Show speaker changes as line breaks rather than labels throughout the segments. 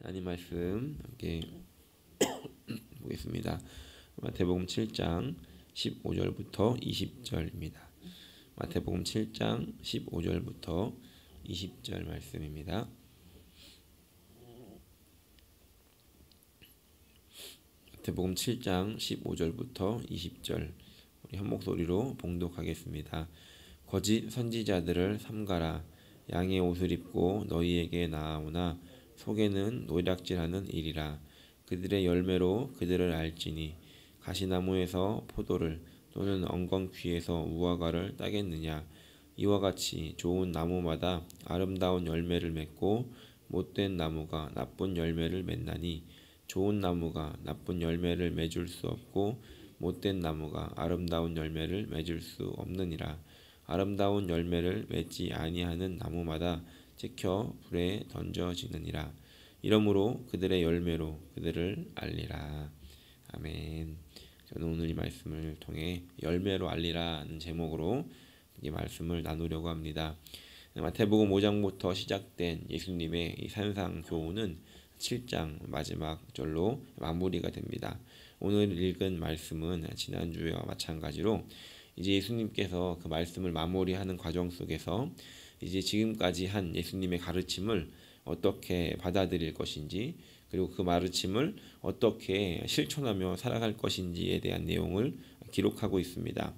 하나님 말씀 함께 보겠습니다. 마태복음 7장 15절부터 20절입니다. 마태복음 7장 15절부터 20절 말씀입니다. 마태복음 7장 15절부터 20절 우리 한 목소리로 봉독하겠습니다. 거짓 선지자들을 삼가라. 양의 옷을 입고 너희에게 나아오나 속에는 노략질하는 일이라. 그들의 열매로 그들을 알지니 가시나무에서 포도를 또는 엉겅퀴에서 무화과를 따겠느냐. 이와 같이 좋은 나무마다 아름다운 열매를 맺고 못된 나무가 나쁜 열매를 맺나니 좋은 나무가 나쁜 열매를 맺을 수 없고 못된 나무가 아름다운 열매를 맺을 수 없느니라. 아름다운 열매를 맺지 아니하는 나무마다 찍혀 불에 던져지느니라. 이러므로 그들의 열매로 그들을 알리라. 아멘. 저는 오늘 이 말씀을 통해 열매로 알리라는 제목으로 이 말씀을 나누려고 합니다. 마태복음 5장부터 시작된 예수님의 이 산상 교훈은 7장 마지막 절로 마무리가 됩니다. 오늘 읽은 말씀은 지난주와 마찬가지로 이제 예수님께서 그 말씀을 마무리하는 과정 속에서 이제 지금까지 한 예수님의 가르침을 어떻게 받아들일 것인지, 그리고 그 가르침을 어떻게 실천하며 살아갈 것인지에 대한 내용을 기록하고 있습니다.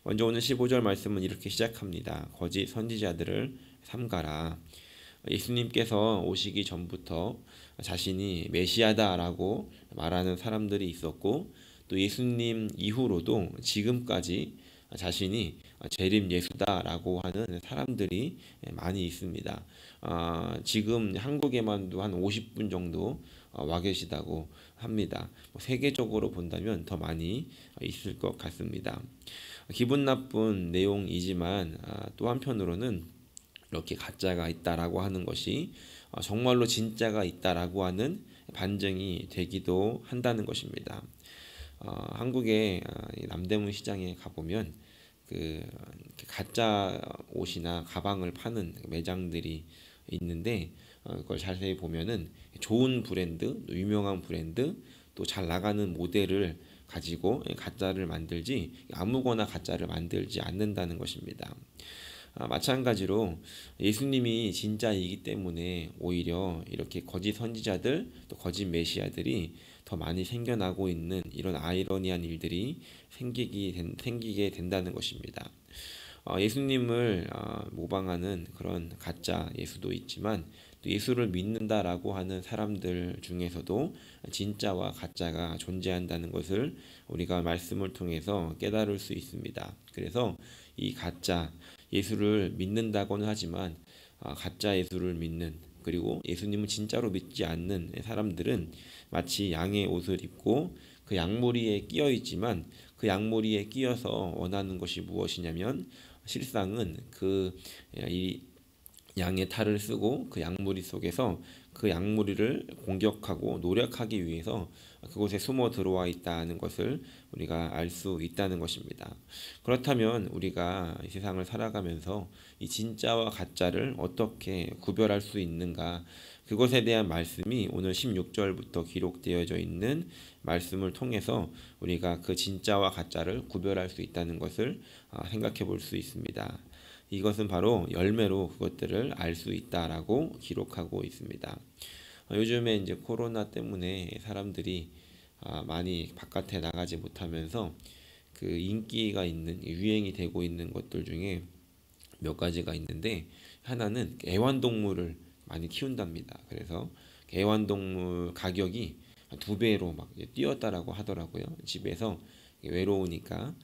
먼저 오늘 15절 말씀은 이렇게 시작합니다. 거짓 선지자들을 삼가라. 예수님께서 오시기 전부터 자신이 메시아다라고 말하는 사람들이 있었고, 또 예수님 이후로도 지금까지 자신이 재림 예수다라고 하는 사람들이 많이 있습니다. 지금 한국에만도 한 50분 정도 와 계시다고 합니다. 세계적으로 본다면 더 많이 있을 것 같습니다. 기분 나쁜 내용이지만 또 한편으로는 이렇게 가짜가 있다라고 하는 것이 정말로 진짜가 있다라고 하는 반증이 되기도 한다는 것입니다. 한국의 남대문 시장에 가보면 그 가짜 옷이나 가방을 파는 매장들이 있는데 그걸 자세히 보면은 좋은 브랜드, 유명한 브랜드, 또 잘 나가는 모델을 가지고 가짜를 만들지 아무거나 가짜를 만들지 않는다는 것입니다. 마찬가지로 예수님이 진짜이기 때문에 오히려 이렇게 거짓 선지자들 또 거짓 메시아들이 더 많이 생겨나고 있는 이런 아이러니한 일들이 생기게 된다는 것입니다. 예수님을 모방하는 그런 가짜 예수도 있지만 또 예수를 믿는다라고 하는 사람들 중에서도 진짜와 가짜가 존재한다는 것을 우리가 말씀을 통해서 깨달을 수 있습니다. 그래서 이 가짜 예수를 믿는다고는 하지만 가짜 예수를 믿는, 그리고 예수님을 진짜로 믿지 않는 사람들은 마치 양의 옷을 입고 그 양무리에 끼어 있지만 그 양무리에 끼어서 원하는 것이 무엇이냐면 실상은 이 양의 탈을 쓰고 그 양무리 속에서 그 양무리를 공격하고 노력하기 위해서 그곳에 숨어 들어와 있다는 것을 우리가 알 수 있다는 것입니다. 그렇다면 우리가 이 세상을 살아가면서 이 진짜와 가짜를 어떻게 구별할 수 있는가, 그것에 대한 말씀이 오늘 16절부터 기록되어져 있는 말씀을 통해서 우리가 그 진짜와 가짜를 구별할 수 있다는 것을 생각해 볼 수 있습니다. 이것은 바로 열매로 그것들을 알 수 있다라고 기록하고 있습니다. 요즘에 이제 코로나 때문에 사람들이 많이 바깥에 나가지 못하면서 그 인기가 있는, 유행이 되고 있는 것들 중에 몇 가지가 있는데, 하나는 애완동물을 많이 키운답니다. 그래서 애완동물 가격이 2배로 막 뛰었다라고 하더라고요. 집에서 외로우니까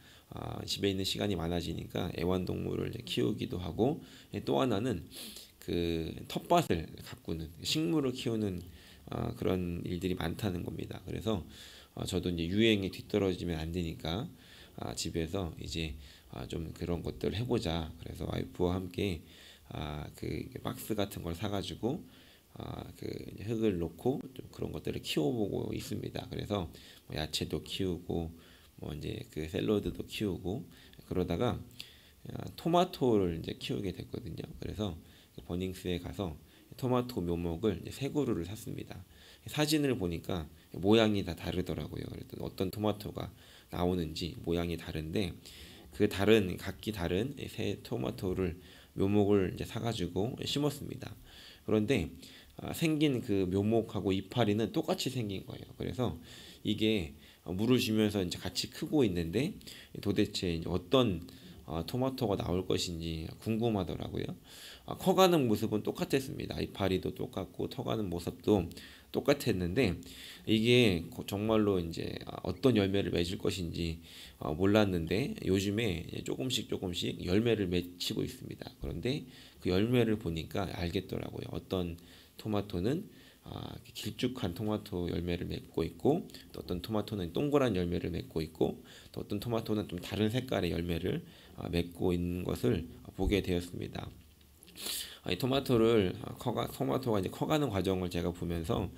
집에 있는 시간이 많아지니까 애완동물을 키우기도 하고, 또 하나는 그 텃밭을 가꾸는, 식물을 키우는 그런 일들이 많다는 겁니다. 그래서 저도 이제 유행에 뒤떨어지면 안 되니까 집에서 이제 좀 그런 것들을 해보자. 그래서 와이프와 함께 그 박스 같은 걸 사가지고 그 흙을 놓고 좀 그런 것들을 키워보고 있습니다. 그래서 뭐 야채도 키우고 뭐 이제 그 샐러드도 키우고 그러다가 토마토를 이제 키우게 됐거든요. 그래서 버닝스에 가서 토마토 묘목을 이제 세 그루를 샀습니다. 사진을 보니까 모양이 다 다르더라고요. 그래서 어떤 토마토가 나오는지 모양이 다른데 그 다른 각기 다른 새 토마토를 묘목을 이제 사가지고 심었습니다. 그런데 생긴 그 묘목하고 이파리는 똑같이 생긴 거예요. 그래서 이게 물을 주면서 이제 같이 크고 있는데 도대체 이제 어떤 토마토가 나올 것인지 궁금하더라고요. 커가는 모습은 똑같았습니다. 이파리도 똑같고 터가는 모습도 똑같았는데 이게 정말로 이제 어떤 열매를 맺을 것인지 몰랐는데 요즘에 조금씩 열매를 맺히고 있습니다. 그런데 그 열매를 보니까 알겠더라고요. 어떤 토마토는 길쭉한 토마토 열매를 맺고 있고 또 어떤 토마토는 동그란 열매를 맺고 있고 또 어떤 토마토는 좀 다른 색깔의 열매를 맺고 있는 것을 보게 되었습니다. 이 토마토가 이제 커가는 과정을 제가 보면서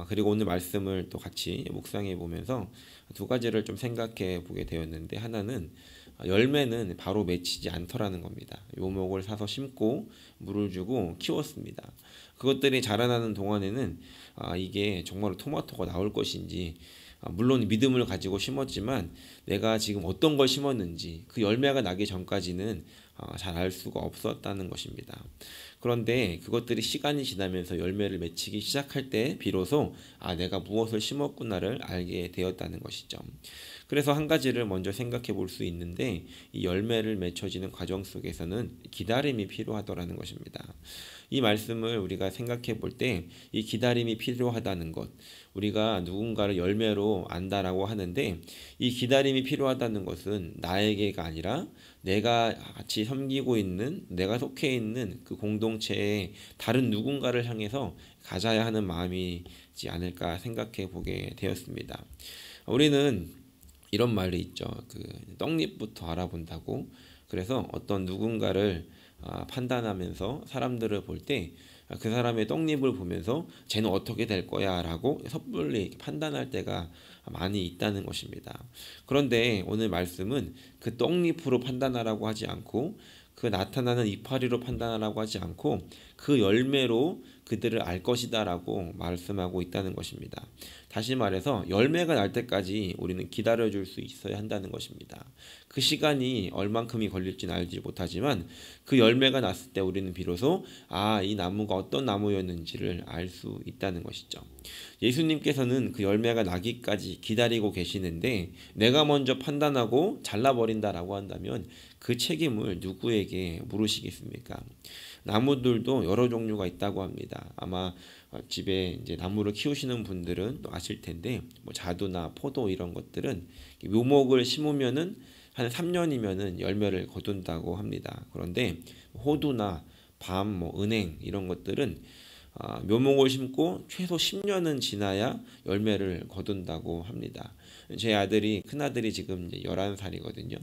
그리고 오늘 말씀을 또 같이 묵상해 보면서 두 가지를 좀 생각해 보게 되었는데 하나는 열매는 바로 맺히지 않더라는 겁니다. 묘목을 사서 심고 물을 주고 키웠습니다. 그것들이 자라나는 동안에는 이게 정말로 토마토가 나올 것인지 물론 믿음을 가지고 심었지만 내가 지금 어떤 걸 심었는지 그 열매가 나기 전까지는 잘 알 수가 없었다는 것입니다. 그런데 그것들이 시간이 지나면서 열매를 맺히기 시작할 때 비로소 내가 무엇을 심었구나를 알게 되었다는 것이죠. 그래서 한 가지를 먼저 생각해 볼 수 있는데 이 열매를 맺혀지는 과정 속에서는 기다림이 필요하더라는 것입니다. 이 말씀을 우리가 생각해 볼 때 이 기다림이 필요하다는 것, 우리가 누군가를 열매로 안다라고 하는데 이 기다림이 필요하다는 것은 나에게가 아니라 내가 같이 섬기고 있는, 내가 속해 있는 그 공동체의 다른 누군가를 향해서 가져야 하는 마음이지 않을까 생각해 보게 되었습니다. 우리는 이런 말이 있죠. 그 떡잎부터 알아본다고. 그래서 어떤 누군가를 판단하면서 사람들을 볼 때 그 사람의 떡잎을 보면서 쟤는 어떻게 될 거야 라고 섣불리 판단할 때가 많이 있다는 것입니다. 그런데 오늘 말씀은 그 떡잎으로 판단하라고 하지 않고 그 나타나는 이파리로 판단하라고 하지 않고 그 열매로 그들을 알 것이다 라고 말씀하고 있다는 것입니다. 다시 말해서 열매가 날 때까지 우리는 기다려줄 수 있어야 한다는 것입니다. 그 시간이 얼만큼이 걸릴지는 알지 못하지만 그 열매가 났을 때 우리는 비로소 이 나무가 어떤 나무였는지를 알 수 있다는 것이죠. 예수님께서는 그 열매가 나기까지 기다리고 계시는데 내가 먼저 판단하고 잘라버린다라고 한다면 그 책임을 누구에게 물으시겠습니까? 나무들도 여러 종류가 있다고 합니다. 아마 집에 이제 나무를 키우시는 분들은 또 아실 텐데 뭐 자두나 포도 이런 것들은 묘목을 심으면은 한 3년이면은 열매를 거둔다고 합니다. 그런데 호두나 밤, 은행 이런 것들은 묘목을 심고 최소 10년은 지나야 열매를 거둔다고 합니다. 제 큰아들이 지금 이제 11살이거든요.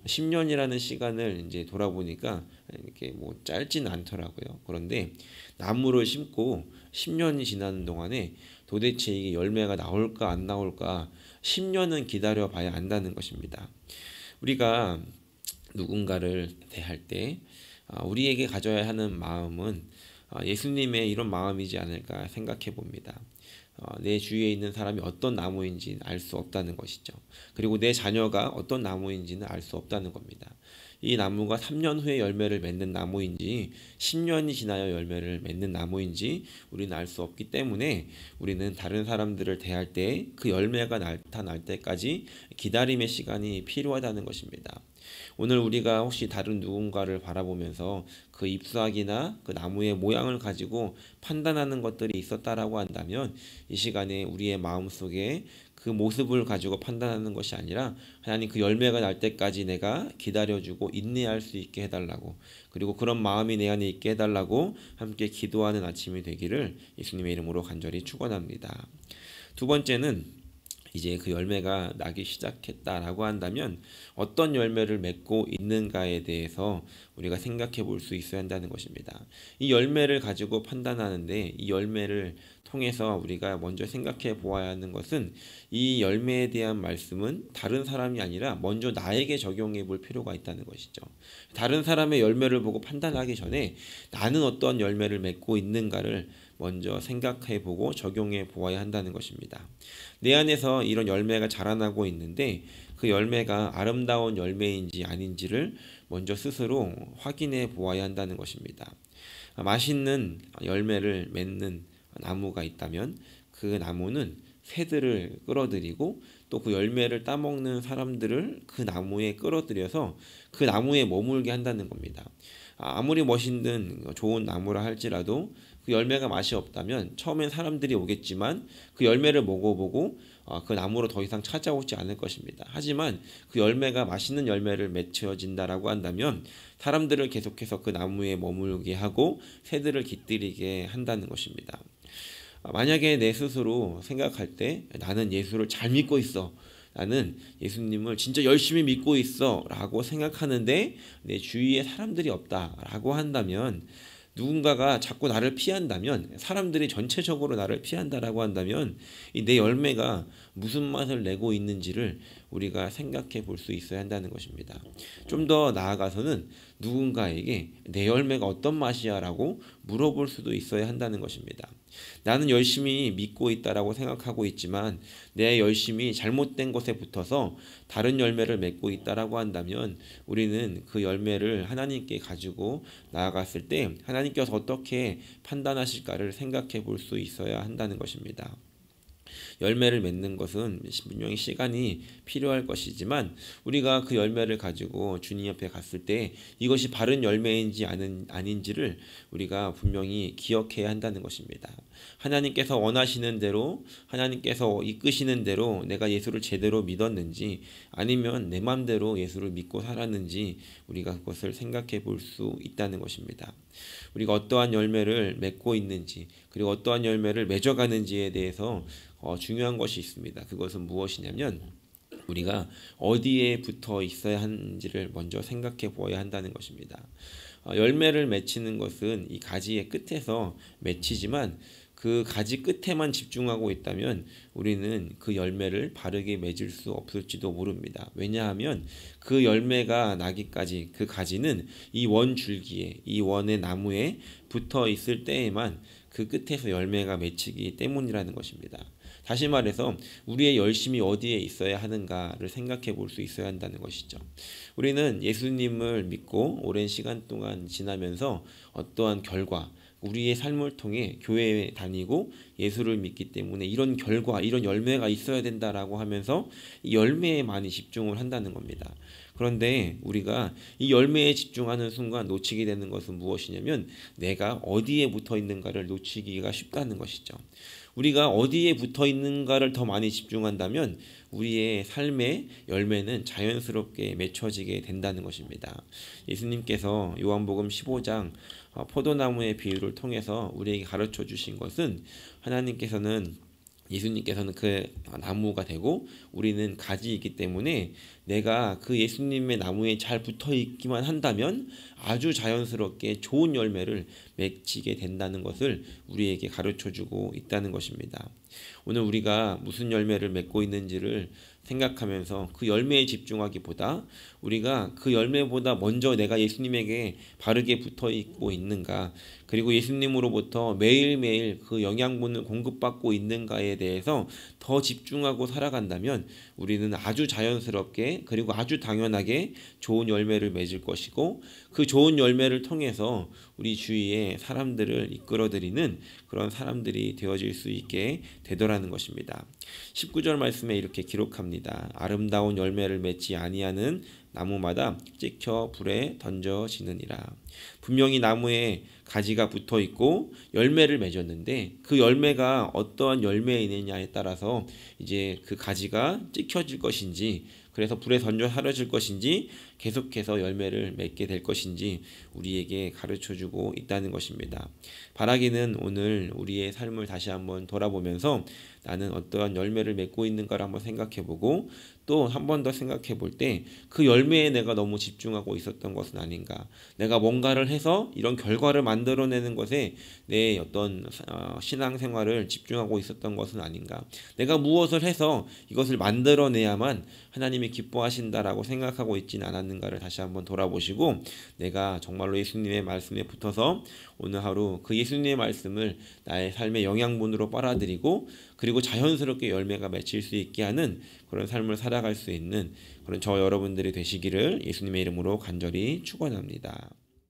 10년이라는 시간을 이제 돌아보니까 이렇게 짧진 않더라고요. 그런데 나무를 심고 10년이 지나는 동안에 도대체 이게 열매가 나올까 안 나올까 10년은 기다려 봐야 안다는 것입니다. 우리가 누군가를 대할 때 우리에게 가져야 하는 마음은 예수님의 이런 마음이지 않을까 생각해 봅니다. 내 주위에 있는 사람이 어떤 나무인지는 알 수 없다는 것이죠. 그리고 내 자녀가 어떤 나무인지는 알 수 없다는 겁니다. 이 나무가 3년 후에 열매를 맺는 나무인지 10년이 지나야 열매를 맺는 나무인지 우리는 알 수 없기 때문에 우리는 다른 사람들을 대할 때 그 열매가 나타날 때까지 기다림의 시간이 필요하다는 것입니다. 오늘 우리가 혹시 다른 누군가를 바라보면서 그 잎사귀나 그 나무의 모양을 가지고 판단하는 것들이 있었다라고 한다면 이 시간에 우리의 마음속에 그 모습을 가지고 판단하는 것이 아니라 하나님 그 열매가 날 때까지 내가 기다려주고 인내할 수 있게 해달라고 그리고 그런 마음이 내 안에 있게 해달라고 함께 기도하는 아침이 되기를 예수님의 이름으로 간절히 축원합니다. 두 번째는 이제 그 열매가 나기 시작했다라고 한다면 어떤 열매를 맺고 있는가에 대해서 우리가 생각해 볼 수 있어야 한다는 것입니다. 이 열매를 가지고 판단하는데 이 열매를 통해서 우리가 먼저 생각해 보아야 하는 것은 이 열매에 대한 말씀은 다른 사람이 아니라 먼저 나에게 적용해 볼 필요가 있다는 것이죠. 다른 사람의 열매를 보고 판단하기 전에 나는 어떤 열매를 맺고 있는가를 먼저 생각해 보고 적용해 보아야 한다는 것입니다. 내 안에서 이런 열매가 자라나고 있는데 그 열매가 아름다운 열매인지 아닌지를 먼저 스스로 확인해 보아야 한다는 것입니다. 맛있는 열매를 맺는 나무가 있다면 그 나무는 새들을 끌어들이고 또 그 열매를 따먹는 사람들을 그 나무에 끌어들여서 그 나무에 머물게 한다는 겁니다. 아무리 멋있는 좋은 나무라 할지라도 그 열매가 맛이 없다면 처음엔 사람들이 오겠지만 그 열매를 먹어보고 그 나무로 더 이상 찾아오지 않을 것입니다. 하지만 그 열매가 맛있는 열매를 맺혀진다라고 한다면 사람들을 계속해서 그 나무에 머물게 하고 새들을 깃들이게 한다는 것입니다. 만약에 내 스스로 생각할 때 나는 예수를 잘 믿고 있어, 나는 예수님을 진짜 열심히 믿고 있어 라고 생각하는데 내 주위에 사람들이 없다 라고 한다면, 누군가가 자꾸 나를 피한다면, 사람들이 전체적으로 나를 피한다라고 한다면 이 내 열매가 무슨 맛을 내고 있는지를 우리가 생각해 볼 수 있어야 한다는 것입니다. 좀 더 나아가서는 누군가에게 내 열매가 어떤 맛이야 라고 물어볼 수도 있어야 한다는 것입니다. 나는 열심히 믿고 있다라고 생각하고 있지만 내 열심이 잘못된 것에 붙어서 다른 열매를 맺고 있다라고 한다면 우리는 그 열매를 하나님께 가지고 나아갔을 때 하나님께서 어떻게 판단하실까를 생각해 볼 수 있어야 한다는 것입니다. 열매를 맺는 것은 분명히 시간이 필요할 것이지만 우리가 그 열매를 가지고 주님 옆에 갔을 때 이것이 바른 열매인지 아닌지를 우리가 분명히 기억해야 한다는 것입니다. 하나님께서 원하시는 대로, 하나님께서 이끄시는 대로 내가 예수를 제대로 믿었는지 아니면 내 맘대로 예수를 믿고 살았는지 우리가 그것을 생각해 볼 수 있다는 것입니다. 우리가 어떠한 열매를 맺고 있는지 그리고 어떠한 열매를 맺어가는지에 대해서 중요한 것이 있습니다. 그것은 무엇이냐면 우리가 어디에 붙어 있어야 하는지를 먼저 생각해 보아야 한다는 것입니다. 열매를 맺히는 것은 이 가지의 끝에서 맺히지만 그 가지 끝에만 집중하고 있다면 우리는 그 열매를 바르게 맺을 수 없을지도 모릅니다. 왜냐하면 그 열매가 나기까지 그 가지는 이 원 줄기에, 이 원의 나무에 붙어 있을 때에만 그 끝에서 열매가 맺히기 때문이라는 것입니다. 다시 말해서 우리의 열심이 어디에 있어야 하는가를 생각해 볼 수 있어야 한다는 것이죠. 우리는 예수님을 믿고 오랜 시간 동안 지나면서 어떠한 결과, 우리의 삶을 통해 교회에 다니고 예수를 믿기 때문에 이런 결과, 이런 열매가 있어야 된다라고 하면서 이 열매에 많이 집중을 한다는 겁니다. 그런데 우리가 이 열매에 집중하는 순간 놓치게 되는 것은 무엇이냐면 내가 어디에 붙어 있는가를 놓치기가 쉽다는 것이죠. 우리가 어디에 붙어 있는가를 더 많이 집중한다면 우리의 삶의 열매는 자연스럽게 맺혀지게 된다는 것입니다. 예수님께서 요한복음 15장 포도나무의 비유를 통해서 우리에게 가르쳐 주신 것은 예수님께서는 그 나무가 되고 우리는 가지이기 때문에 내가 그 예수님의 나무에 잘 붙어 있기만 한다면 아주 자연스럽게 좋은 열매를 맺히게 된다는 것을 우리에게 가르쳐 주고 있다는 것입니다. 오늘 우리가 무슨 열매를 맺고 있는지를 생각하면서 그 열매에 집중하기보다 우리가 그 열매보다 먼저 내가 예수님에게 바르게 붙어 있고 있는가, 그리고 예수님으로부터 매일매일 그 영양분을 공급받고 있는가에 대해서 더 집중하고 살아간다면 우리는 아주 자연스럽게 그리고 아주 당연하게 좋은 열매를 맺을 것이고 그 좋은 열매를 통해서 우리 주위에 사람들을 이끌어들이는 그런 사람들이 되어질 수 있게 되더라는 것입니다. 19절 말씀에 이렇게 기록합니다. 아름다운 열매를 맺지 아니하는 나무마다 찍혀 불에 던져지느니라. 분명히 나무에 가지가 붙어 있고 열매를 맺었는데 그 열매가 어떠한 열매이느냐에 따라서 이제 그 가지가 찍혀질 것인지, 그래서 불에 던져 사라질 것인지 계속해서 열매를 맺게 될 것인지 우리에게 가르쳐주고 있다는 것입니다. 바라기는 오늘 우리의 삶을 다시 한번 돌아보면서 나는 어떠한 열매를 맺고 있는가를 한번 생각해보고 또 한 번 더 생각해 볼 때 그 열매에 내가 너무 집중하고 있었던 것은 아닌가. 내가 뭔가를 해서 이런 결과를 만들어내는 것에 내 어떤 신앙생활을 집중하고 있었던 것은 아닌가. 내가 무엇을 해서 이것을 만들어내야만 하나님이 기뻐하신다라고 생각하고 있지는 않았는가를 다시 한번 돌아보시고 내가 정말로 예수님의 말씀에 붙어서 오늘 하루 그 예수님의 말씀을 나의 삶의 영양분으로 빨아들이고 그리고 자연스럽게 열매가 맺힐 수 있게 하는 그런 삶을 살아갈 수 있는 그런 저 여러분들이 되시기를 예수님의 이름으로 간절히 축원합니다.